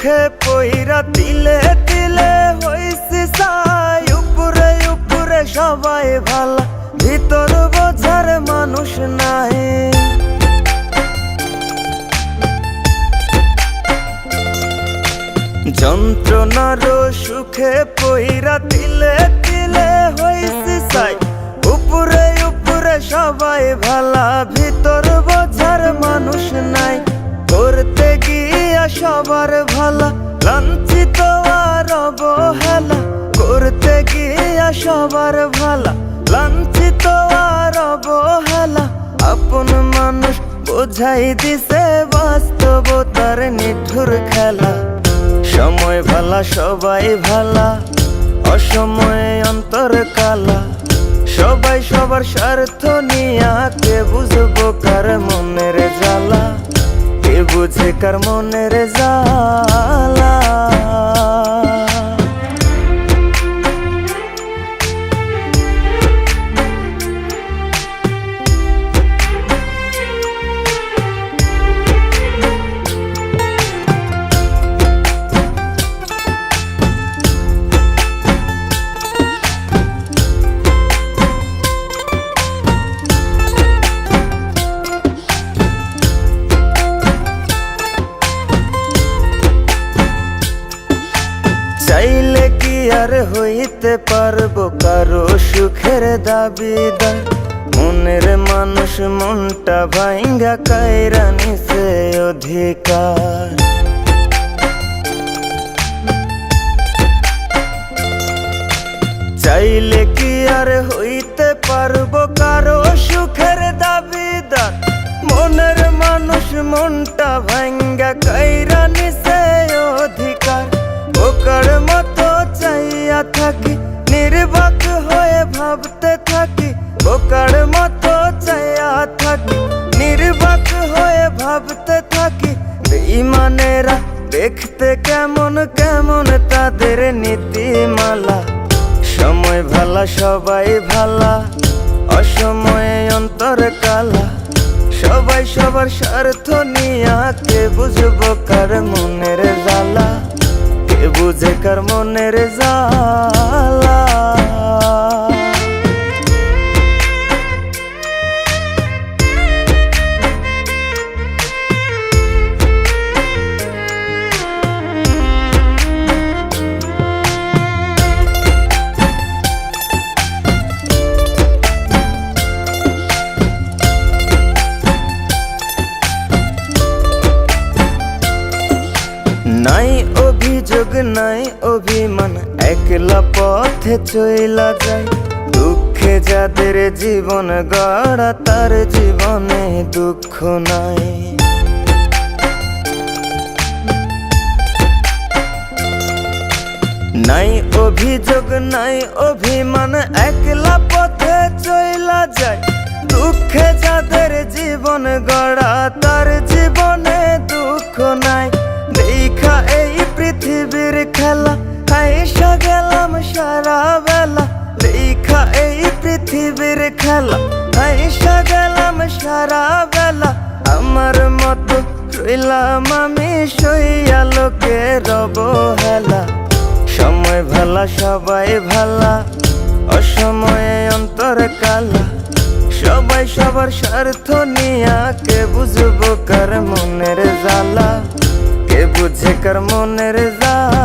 সুখে পইরা তিলে তিলে হইছি ছাই। উপরে উপরে সবাই ভালা, ভিতর বোঝার মানুষ নাই। যন্ত্রণার সুখে পইরা তিলে তিলে হইছি ছাই। উপরে উপরে সবাই ভালা, ভিতর বোঝার মানুষ নাই। করতে গিয়া সবার ভালা, লাঞ্ছিত আর অবহেলা। করতে গিয়া সবার ভালা, লাঞ্ছিত আর অবহেলা। আপন মানুষ বোঝাই দিছে বাস্তবতার নিঠুর খেলা। সময় ভালা সবাই ভালা, অসময়ে অন্তর কালা। সবাই সবার স্বার্থ নিয়া, কে বুঝবো কার মনের জ্বালা। কে বুঝে কার মনের জ্বালা। চাইলে কি আর হইতে পারবো কারো সুখের দাবিদার। মনের মানুষ মনটা ভাঙ্গা কাইরা নিছে অধিকার। চাইলে কি আর হইতে পারবো কারো সুখের দাবিদার। মনের মানুষ মনটা ভাঙ্গা কাইরা নিছে অধিকার। বোকার মতো চাইয়া থাকি, নির্বাক হয়ে ভাবতে থাকি। বোকার মতো চাইয়া থাকি, নির্বাক হয়ে ভাবতে থাকি। বেঈমানেরা দেখতে কেমন কেমন তাদের নীতিমালা। সময় ভালা সবাই ভালা, অসময়ে অন্তর কালা। সবাই সবার স্বার্থ নিয়া, কে বুঝবো কার মনের জ্বালা। কে বুঝে কার মনের জ্বালা। নাই অভিযোগ নাই অভিমান, একলা পথে চইলা যায়। দুঃখে যাদের জীবন গড়া, তার জীবনে দুঃখ নাই। নাই অভিযোগ নাই অভিমান, একলা পথে চইলা যায়। দুঃখে যাদের জীবন গড়া, তার জীবনে দুঃখ নাই। দেখা এই পৃথিবীর খেলা, হাইসা গেলাম সারা বেলা। দেখা এই পৃথিবীর খেলা, হাইসা গেলাম সারা বেলা। আমার মতো রইলাম আমি সইয়া, লোকের অবহেলা। সময় ভালা সবাই ভালা, অসময়ে অন্তর কালা। সবাই সবার স্বার্থ নিয়া, কে বুঝবো কার মনের জ্বালা। কে বুঝে কার মনের জ্বালা।